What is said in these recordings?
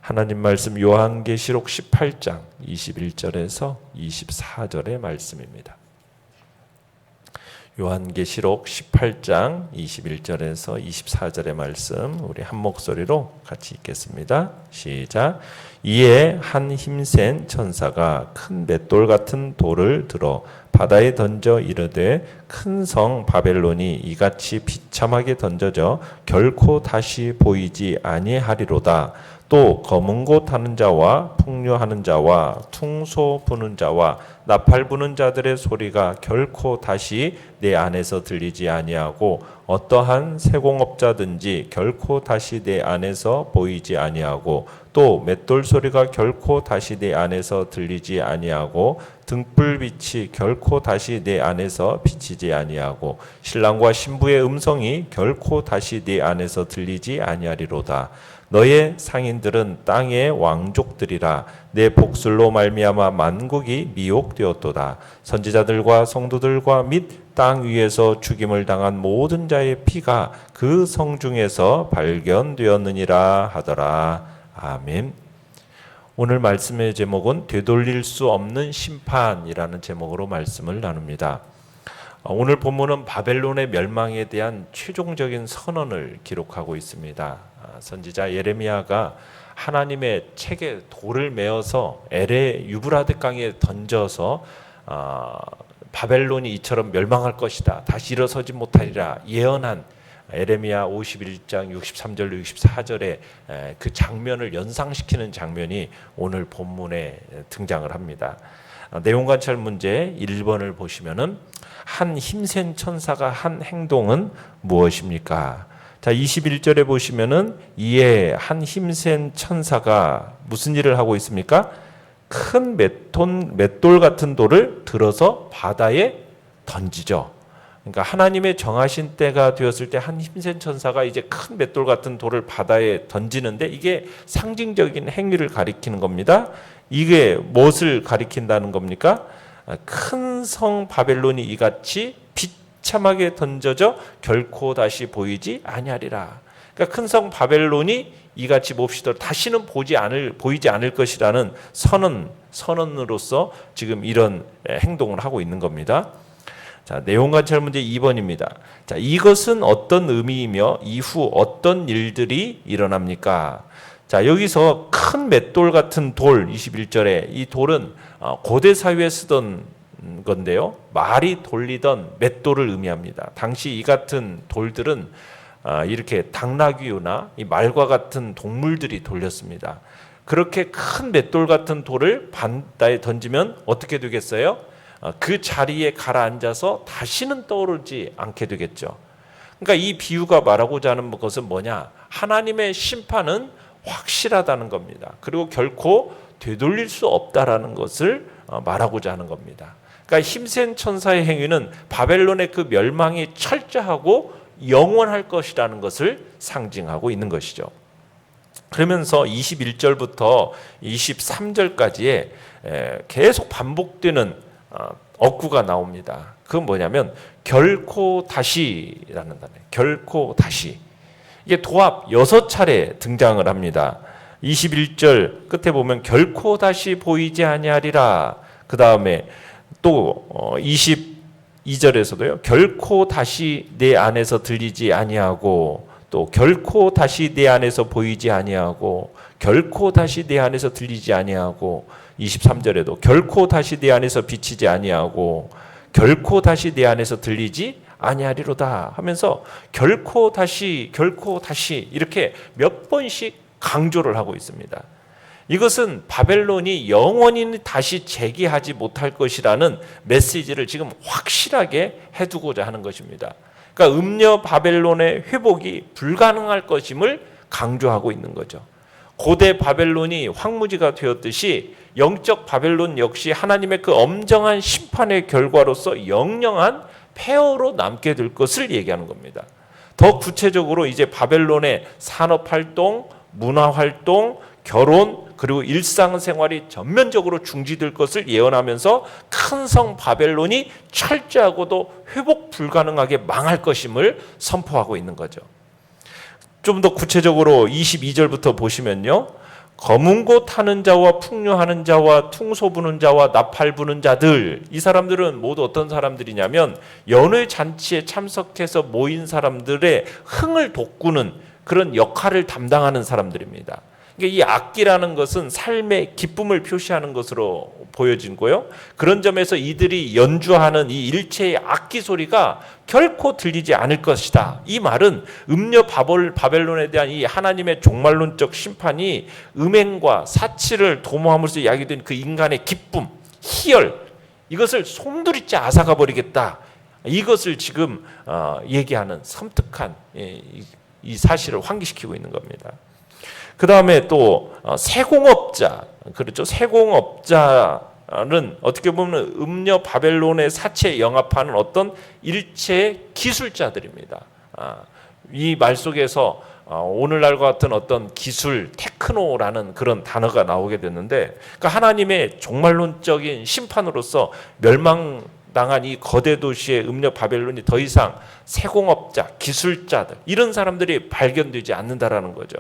하나님 말씀 요한계시록 18장 21절에서 24절의 말씀입니다. 요한계시록 18장 21절에서 24절의 말씀 우리 한 목소리로 같이 읽겠습니다. 시작. 이에 한 힘센 천사가 큰 맷돌 같은 돌을 들어 바다에 던져 이르되 큰 성 바벨론이 이같이 비참하게 던져져 결코 다시 보이지 아니하리로다. 또 검은 곳 하는 자와 풍류하는 자와 퉁소 부는 자와 나팔 부는 자들의 소리가 결코 다시 내 안에서 들리지 아니하고 어떠한 세공업자든지 결코 다시 내 안에서 보이지 아니하고 또 맷돌 소리가 결코 다시 내 안에서 들리지 아니하고 등불빛이 결코 다시 내 안에서 비치지 아니하고 신랑과 신부의 음성이 결코 다시 내 안에서 들리지 아니하리로다. 너의 상인들은 땅의 왕족들이라. 내 복술로 말미암아 만국이 미혹되었도다. 선지자들과 성도들과 및 땅 위에서 죽임을 당한 모든 자의 피가 그 성 중에서 발견되었느니라 하더라. 아멘. 오늘 말씀의 제목은 되돌릴 수 없는 심판이라는 제목으로 말씀을 나눕니다. 오늘 본문은 바벨론의 멸망에 대한 최종적인 선언을 기록하고 있습니다. 선지자 예레미야가 하나님의 책에 돌을 메어서 엘의 유브라데 강에 던져서 바벨론이 이처럼 멸망할 것이다. 다시 일어서지 못하리라 예언한 예레미야 51장 63절 64절의 그 장면을 연상시키는 장면이 오늘 본문에 등장을 합니다. 내용 관찰 문제 1번을 보시면은 한 힘센 천사가 한 행동은 무엇입니까? 자, 21절에 보시면은 이에 한 힘센 천사가 무슨 일을 하고 있습니까? 큰 맷돌 같은 돌을 들어서 바다에 던지죠. 그러니까 하나님의 정하신 때가 되었을 때 한 힘센 천사가 이제 큰 맷돌 같은 돌을 바다에 던지는데 이게 상징적인 행위를 가리키는 겁니다. 이게 무엇을 가리킨다는 겁니까? 큰 성 바벨론이 이같이 비참하게 던져져 결코 다시 보이지 아니하리라. 그러니까 큰 성 바벨론이 이같이 몹시도 다시는 보이지 않을 것이라는 선언으로서 지금 이런 행동을 하고 있는 겁니다. 자, 내용 관찰 문제 2번입니다. 자, 이것은 어떤 의미이며 이후 어떤 일들이 일어납니까? 자, 여기서 큰 맷돌 같은 돌 21절에 이 돌은 고대 사회에 쓰던 건데요. 말이 돌리던 맷돌을 의미합니다. 당시 이 같은 돌들은 이렇게 당나귀나 이 말과 같은 동물들이 돌렸습니다. 그렇게 큰 맷돌 같은 돌을 바다에 던지면 어떻게 되겠어요? 그 자리에 가라앉아서 다시는 떠오르지 않게 되겠죠. 그러니까 이 비유가 말하고자 하는 것은 뭐냐? 하나님의 심판은 확실하다는 겁니다. 그리고 결코 되돌릴 수 없다라는 것을 말하고자 하는 겁니다. 그러니까 힘센 천사의 행위는 바벨론의 그 멸망이 철저하고 영원할 것이라는 것을 상징하고 있는 것이죠. 그러면서 21절부터 23절까지에 계속 반복되는 어구가 나옵니다. 그건 뭐냐면 결코 다시라는 단어예요. 결코 다시. 이게 도합 6차례 등장을 합니다. 21절 끝에 보면 결코 다시 보이지 아니하리라. 그 다음에 또 22절에서도요. 결코 다시 내 안에서 들리지 아니하고 또 결코 다시 내 안에서 보이지 아니하고 결코 다시 내 안에서 들리지 아니하고 23절에도 결코 다시 내 안에서 비치지 아니하고 결코 다시 내 안에서 들리지 아니하리로다 하면서 결코 다시 이렇게 몇 번씩 강조를 하고 있습니다. 이것은 바벨론이 영원히 다시 재기하지 못할 것이라는 메시지를 지금 확실하게 해두고자 하는 것입니다. 그러니까 음녀 바벨론의 회복이 불가능할 것임을 강조하고 있는 거죠. 고대 바벨론이 황무지가 되었듯이 영적 바벨론 역시 하나님의 그 엄정한 심판의 결과로서 영영한 폐허로 남게 될 것을 얘기하는 겁니다. 더 구체적으로 이제 바벨론의 산업활동, 문화활동, 결혼 그리고 일상생활이 전면적으로 중지될 것을 예언하면서 큰 성 바벨론이 철저하고도 회복 불가능하게 망할 것임을 선포하고 있는 거죠. 좀 더 구체적으로 22절부터 보시면요. 검은 고 타는 자와 풍류하는 자와 퉁소 부는 자와 나팔 부는 자들, 이 사람들은 모두 어떤 사람들이냐면 연회 잔치에 참석해서 모인 사람들의 흥을 돋구는 그런 역할을 담당하는 사람들입니다. 그러니까 이 악기라는 것은 삶의 기쁨을 표시하는 것으로 보여진 거요. 그런 점에서 이들이 연주하는 이 일체의 악기 소리가 결코 들리지 않을 것이다. 이 말은 음녀 바벨론에 대한 이 하나님의 종말론적 심판이 음행과 사치를 도모함으로써 이야기된 그 인간의 기쁨, 희열, 이것을 송두리째 앗아가 버리겠다. 이것을 지금 얘기하는 섬뜩한 이 사실을 환기시키고 있는 겁니다. 그 다음에 또 세공업자, 그렇죠? 세공업자는 어떻게 보면 음녀 바벨론의 사체에 영합하는 어떤 일체의 기술자들입니다. 이 말 속에서 오늘날과 같은 어떤 기술, 테크노라는 그런 단어가 나오게 됐는데, 그러니까 하나님의 종말론적인 심판으로서 멸망당한 이 거대 도시의 음녀 바벨론이 더 이상 세공업자, 기술자들, 이런 사람들이 발견되지 않는다라는 거죠.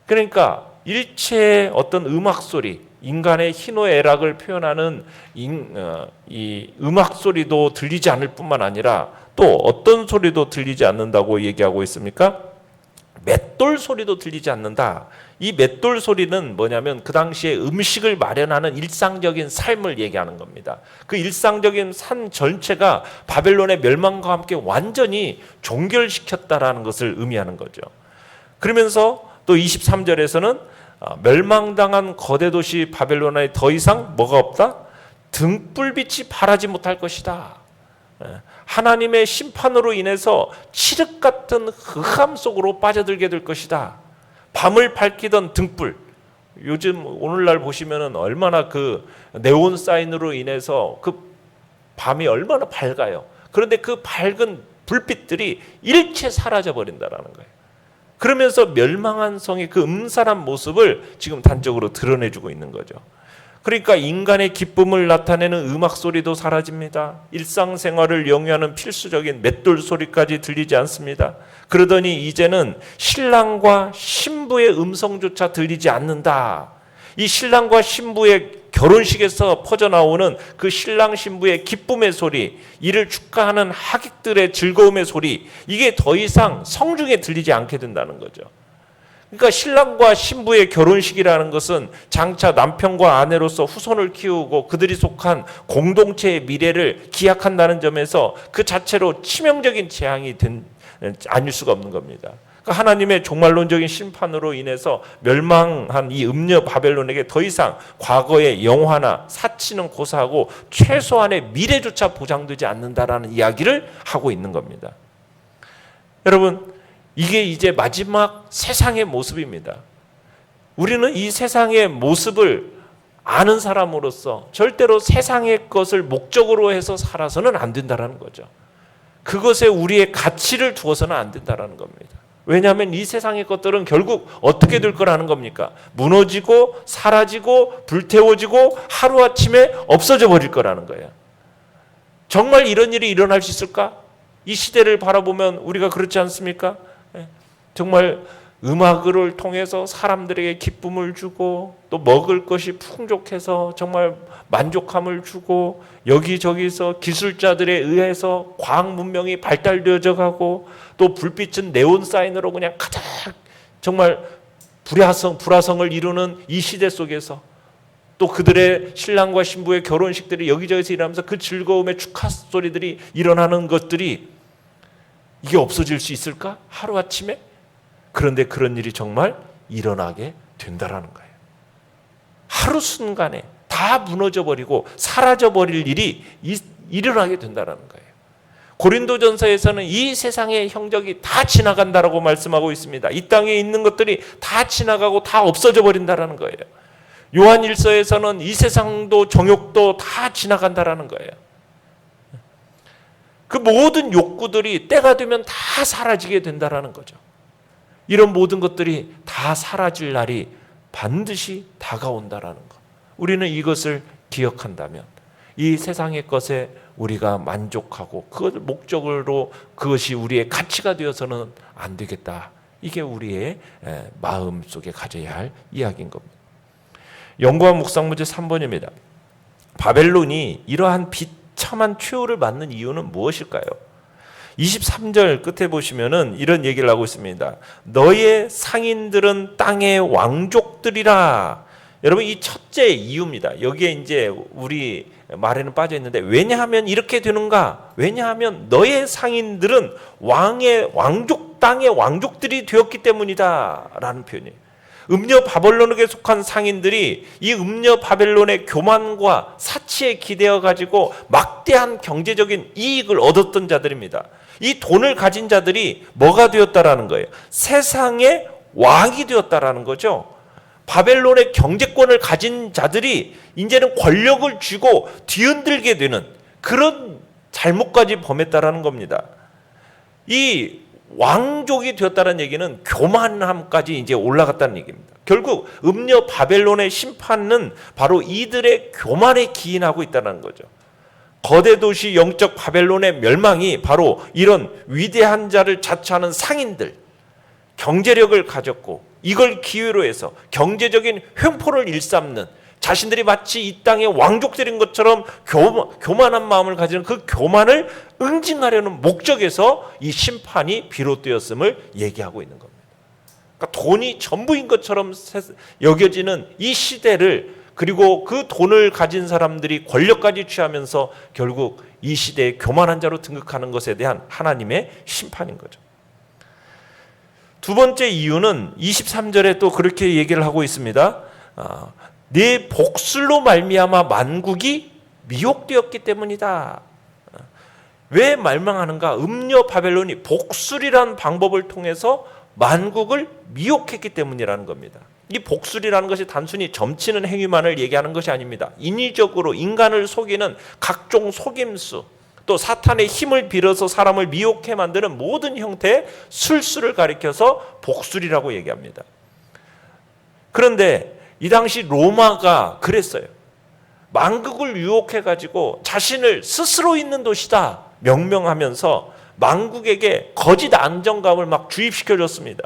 그러니까 일체의 어떤 음악 소리, 인간의 희노애락을 표현하는 이 음악 소리도 들리지 않을 뿐만 아니라 또 어떤 소리도 들리지 않는다고 얘기하고 있습니까? 맷돌 소리도 들리지 않는다. 이 맷돌 소리는 뭐냐면 그 당시에 음식을 마련하는 일상적인 삶을 얘기하는 겁니다. 그 일상적인 삶 전체가 바벨론의 멸망과 함께 완전히 종결시켰다라는 것을 의미하는 거죠. 그러면서 또 23절에서는 멸망당한 거대 도시 바벨론에 더 이상 뭐가 없다? 등불빛이 발하지 못할 것이다. 하나님의 심판으로 인해서 칠흑 같은 흑암 속으로 빠져들게 될 것이다. 밤을 밝히던 등불, 요즘 오늘날 보시면은 얼마나 그 네온 사인으로 인해서 그 밤이 얼마나 밝아요. 그런데 그 밝은 불빛들이 일체 사라져 버린다라는 거예요. 그러면서 멸망한 성의 그 음산한 모습을 지금 단적으로 드러내주고 있는 거죠. 그러니까 인간의 기쁨을 나타내는 음악 소리도 사라집니다. 일상생활을 영위하는 필수적인 맷돌 소리까지 들리지 않습니다. 그러더니 이제는 신랑과 신부의 음성조차 들리지 않는다. 이 신랑과 신부의 결혼식에서 퍼져나오는 그 신랑 신부의 기쁨의 소리, 이를 축하하는 하객들의 즐거움의 소리, 이게 더 이상 성중에 들리지 않게 된다는 거죠. 그러니까 신랑과 신부의 결혼식이라는 것은 장차 남편과 아내로서 후손을 키우고 그들이 속한 공동체의 미래를 기약한다는 점에서 그 자체로 치명적인 재앙이 아닐 수가 없는 겁니다. 그러니까 하나님의 종말론적인 심판으로 인해서 멸망한 이 음녀 바벨론에게 더 이상 과거의 영화나 사치는 고사하고 최소한의 미래조차 보장되지 않는다라는 이야기를 하고 있는 겁니다. 여러분, 이게 이제 마지막 세상의 모습입니다. 우리는 이 세상의 모습을 아는 사람으로서 절대로 세상의 것을 목적으로 해서 살아서는 안 된다는 거죠. 그것에 우리의 가치를 두어서는 안 된다는 겁니다. 왜냐하면 이 세상의 것들은 결국 어떻게 될 거라는 겁니까? 무너지고 사라지고 불태워지고 하루아침에 없어져 버릴 거라는 거예요. 정말 이런 일이 일어날 수 있을까? 이 시대를 바라보면 우리가 그렇지 않습니까? 정말 음악을 통해서 사람들에게 기쁨을 주고 또 먹을 것이 풍족해서 정말 만족함을 주고 여기저기서 기술자들에 의해서 과학 문명이 발달되어져 가고 또 불빛은 네온 사인으로 그냥 가득 정말 불화성을 이루는 이 시대 속에서 또 그들의 신랑과 신부의 결혼식들이 여기저기서 일어나면서 그 즐거움의 축하 소리들이 일어나는 것들이 이게 없어질 수 있을까? 하루아침에? 그런데 그런 일이 정말 일어나게 된다라는 거예요. 하루 순간에 다 무너져버리고 사라져버릴 일이 일어나게 된다라는 거예요. 고린도전서에서는 이 세상의 형적이 다 지나간다라고 말씀하고 있습니다. 이 땅에 있는 것들이 다 지나가고 다 없어져 버린다라는 거예요. 요한일서에서는 이 세상도 정욕도 다 지나간다라는 거예요. 그 모든 욕구들이 때가 되면 다 사라지게 된다라는 거죠. 이런 모든 것들이 다 사라질 날이 반드시 다가온다라는 것. 우리는 이것을 기억한다면 이 세상의 것에 우리가 만족하고 그것을 목적으로 그것이 우리의 가치가 되어서는 안 되겠다. 이게 우리의 마음 속에 가져야 할 이야기인 겁니다. 연구와 묵상 문제 3번입니다. 바벨론이 이러한 비참한 최후를 맞는 이유는 무엇일까요? 23절 끝에 보시면은 이런 얘기를 하고 있습니다. 너의 상인들은 땅의 왕족들이라. 여러분, 이 첫째 이유입니다. 여기에 이제 우리 말에는 빠져 있는데, 왜냐하면 이렇게 되는가? 왜냐하면 너의 상인들은 왕족 땅의 왕족들이 되었기 때문이다라는 표현이에요. 음녀 바벨론에게 속한 상인들이 이 음녀 바벨론의 교만과 사치에 기대어 가지고 막대한 경제적인 이익을 얻었던 자들입니다. 이 돈을 가진 자들이 뭐가 되었다라는 거예요? 세상의 왕이 되었다라는 거죠. 바벨론의 경제권을 가진 자들이 이제는 권력을 쥐고 뒤흔들게 되는 그런 잘못까지 범했다라는 겁니다. 이 왕족이 되었다는 얘기는 교만함까지 이제 올라갔다는 얘기입니다. 결국 음녀 바벨론의 심판은 바로 이들의 교만에 기인하고 있다는 거죠. 거대 도시 영적 바벨론의 멸망이 바로 이런 위대한 자를 자처하는 상인들, 경제력을 가졌고 이걸 기회로 해서 경제적인 횡포를 일삼는, 자신들이 마치 이 땅의 왕족들인 것처럼 교만한 마음을 가지는 그 교만을 응징하려는 목적에서 이 심판이 비롯되었음을 얘기하고 있는 겁니다. 그러니까 돈이 전부인 것처럼 여겨지는 이 시대를, 그리고 그 돈을 가진 사람들이 권력까지 취하면서 결국 이 시대의 교만한 자로 등극하는 것에 대한 하나님의 심판인 거죠. 두 번째 이유는 23절에 또 그렇게 얘기를 하고 있습니다. 네 복술로 말미암아 만국이 미혹되었기 때문이다. 왜 멸망하는가? 음녀 바벨론이 복술이라는 방법을 통해서 만국을 미혹했기 때문이라는 겁니다. 이 복술이라는 것이 단순히 점치는 행위만을 얘기하는 것이 아닙니다. 인위적으로 인간을 속이는 각종 속임수, 또 사탄의 힘을 빌어서 사람을 미혹해 만드는 모든 형태의 술수를 가리켜서 복술이라고 얘기합니다. 그런데 이 당시 로마가 그랬어요. 만국을 유혹해가지고 자신을 스스로 있는 도시다 명명하면서 만국에게 거짓 안정감을 막 주입시켜줬습니다.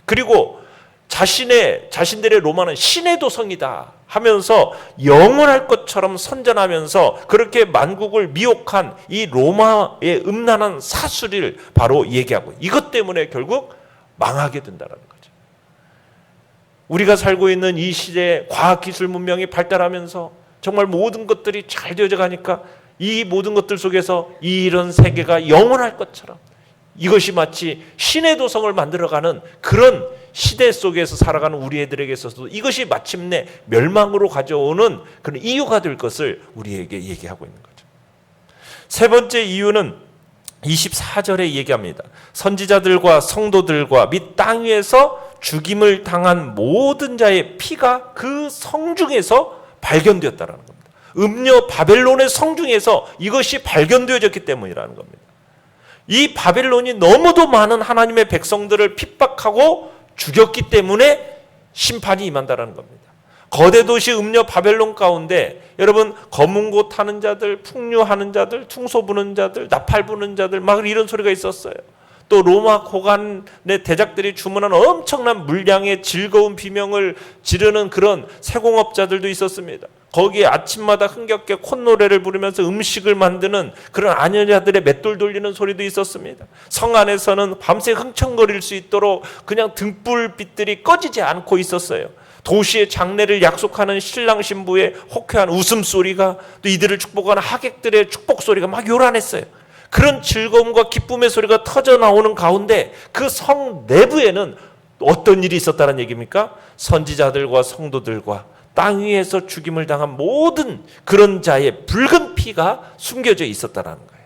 그리고 자신들의 로마는 신의 도성이다 하면서 영원할 것처럼 선전하면서 그렇게 만국을 미혹한 이 로마의 음란한 사술을 바로 얘기하고, 이것 때문에 결국 망하게 된다는 거죠. 우리가 살고 있는 이 시대에 과학기술 문명이 발달하면서 정말 모든 것들이 잘 되어져 가니까 이 모든 것들 속에서 이런 세계가 영원할 것처럼, 이것이 마치 신의 도성을 만들어가는 그런 시대 속에서 살아가는 우리 애들에게 있어서도 이것이 마침내 멸망으로 가져오는 그런 이유가 될 것을 우리에게 얘기하고 있는 거죠. 세 번째 이유는 24절에 얘기합니다. 선지자들과 성도들과 및 땅 위에서 죽임을 당한 모든 자의 피가 그 성중에서 발견되었다는 겁니다. 음녀 바벨론의 성중에서 이것이 발견되어졌기 때문이라는 겁니다. 이 바벨론이 너무도 많은 하나님의 백성들을 핍박하고 죽였기 때문에 심판이 임한다는 겁니다. 거대 도시 음녀 바벨론 가운데 여러분, 검은 고 타는 자들, 풍류하는 자들, 퉁소 부는 자들, 나팔 부는 자들, 막 이런 소리가 있었어요. 또 로마 고관의 대작들이 주문한 엄청난 물량의 즐거운 비명을 지르는 그런 세공업자들도 있었습니다. 거기에 아침마다 흥겹게 콧노래를 부르면서 음식을 만드는 그런 아녀자들의 맷돌 돌리는 소리도 있었습니다. 성 안에서는 밤새 흥청거릴 수 있도록 그냥 등불빛들이 꺼지지 않고 있었어요. 도시의 장래를 약속하는 신랑 신부의 호쾌한 웃음소리가, 또 이들을 축복하는 하객들의 축복소리가 막 요란했어요. 그런 즐거움과 기쁨의 소리가 터져 나오는 가운데 그 성 내부에는 어떤 일이 있었다는 얘기입니까? 선지자들과 성도들과 땅 위에서 죽임을 당한 모든 그런 자의 붉은 피가 숨겨져 있었다는 거예요.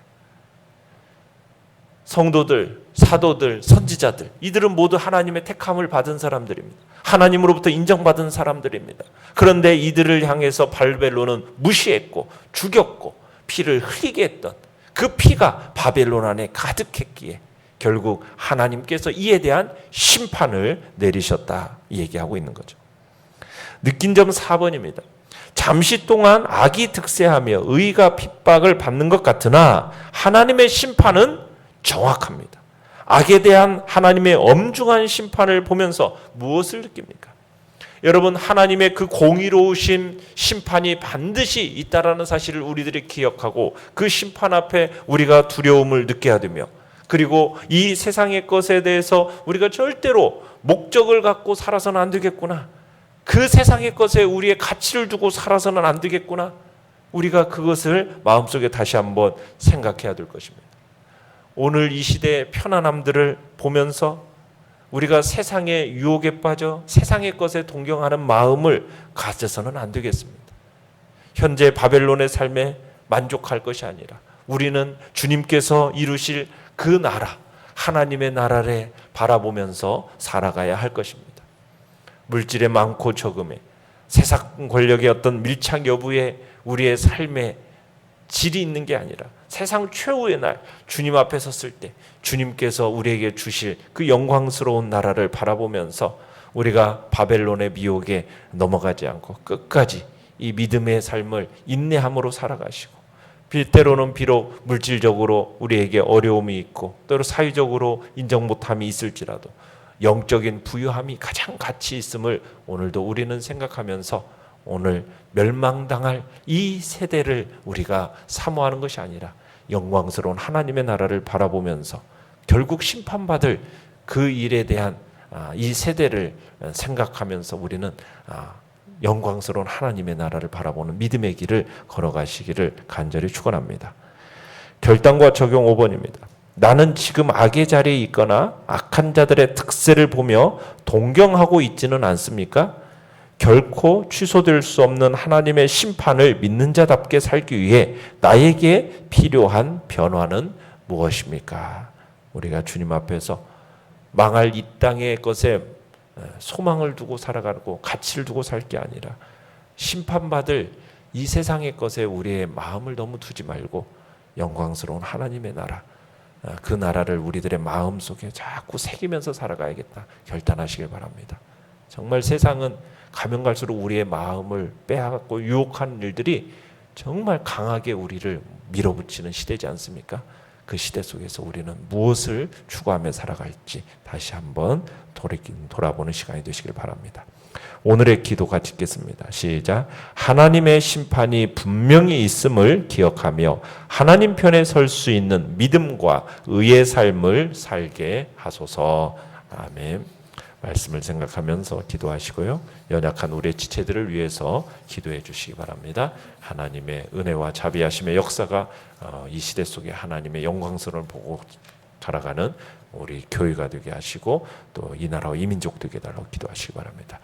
성도들, 사도들, 선지자들, 이들은 모두 하나님의 택함을 받은 사람들입니다. 하나님으로부터 인정받은 사람들입니다. 그런데 이들을 향해서 바벨론은 무시했고 죽였고 피를 흘리게 했던 그 피가 바벨론 안에 가득했기에 결국 하나님께서 이에 대한 심판을 내리셨다 얘기하고 있는 거죠. 느낀 점 4번입니다. 잠시 동안 악이 득세하며 의가 핍박을 받는 것 같으나 하나님의 심판은 정확합니다. 악에 대한 하나님의 엄중한 심판을 보면서 무엇을 느낍니까? 여러분, 하나님의 그 공의로우신 심판이 반드시 있다라는 사실을 우리들이 기억하고 그 심판 앞에 우리가 두려움을 느껴야 되며, 그리고 이 세상의 것에 대해서 우리가 절대로 목적을 갖고 살아서는 안 되겠구나, 그 세상의 것에 우리의 가치를 두고 살아서는 안 되겠구나, 우리가 그것을 마음속에 다시 한번 생각해야 될 것입니다. 오늘 이 시대의 편안함들을 보면서 우리가 세상의 유혹에 빠져 세상의 것에 동경하는 마음을 가져서는 안 되겠습니다. 현재 바벨론의 삶에 만족할 것이 아니라 우리는 주님께서 이루실 그 나라, 하나님의 나라를 바라보면서 살아가야 할 것입니다. 물질의 많고 적음에, 세상 권력의 어떤 밀착 여부에 우리의 삶의 질이 있는 게 아니라 세상 최후의 날 주님 앞에 섰을 때 주님께서 우리에게 주실 그 영광스러운 나라를 바라보면서 우리가 바벨론의 미혹에 넘어가지 않고 끝까지 이 믿음의 삶을 인내함으로 살아가시고, 때로는 비록 물질적으로 우리에게 어려움이 있고 때로 사회적으로 인정 못함이 있을지라도 영적인 부유함이 가장 가치 있음을 오늘도 우리는 생각하면서 오늘 멸망당할 이 세대를 우리가 사모하는 것이 아니라 영광스러운 하나님의 나라를 바라보면서 결국 심판받을 그 일에 대한 이 세대를 생각하면서 우리는 영광스러운 하나님의 나라를 바라보는 믿음의 길을 걸어가시기를 간절히 축원합니다. 결단과 적용 5번입니다. 나는 지금 악의 자리에 있거나 악한 자들의 특세를 보며 동경하고 있지는 않습니까? 결코 취소될 수 없는 하나님의 심판을 믿는 자답게 살기 위해 나에게 필요한 변화는 무엇입니까? 우리가 주님 앞에서 망할 이 땅의 것에 소망을 두고 살아가고 가치를 두고 살 게 아니라 심판받을 이 세상의 것에 우리의 마음을 너무 두지 말고 영광스러운 하나님의 나라, 그 나라를 우리들의 마음속에 자꾸 새기면서 살아가야겠다 결단하시길 바랍니다. 정말 세상은 가면 갈수록 우리의 마음을 빼앗고 유혹하는 일들이 정말 강하게 우리를 밀어붙이는 시대지 않습니까? 그 시대 속에서 우리는 무엇을 추구하며 살아갈지 다시 한번 돌아보는 시간이 되시길 바랍니다. 오늘의 기도 같이 읽겠습니다. 시작. 하나님의 심판이 분명히 있음을 기억하며 하나님 편에 설 수 있는 믿음과 의의 삶을 살게 하소서. 아멘. 말씀을 생각하면서 기도하시고요. 연약한 우리의 지체들을 위해서 기도해 주시기 바랍니다. 하나님의 은혜와 자비하심의 역사가 이 시대 속에 하나님의 영광스러움을 보고 살아가는 우리 교회가 되게 하시고 또 이 나라와 이 민족 되게 달라고 기도하시기 바랍니다.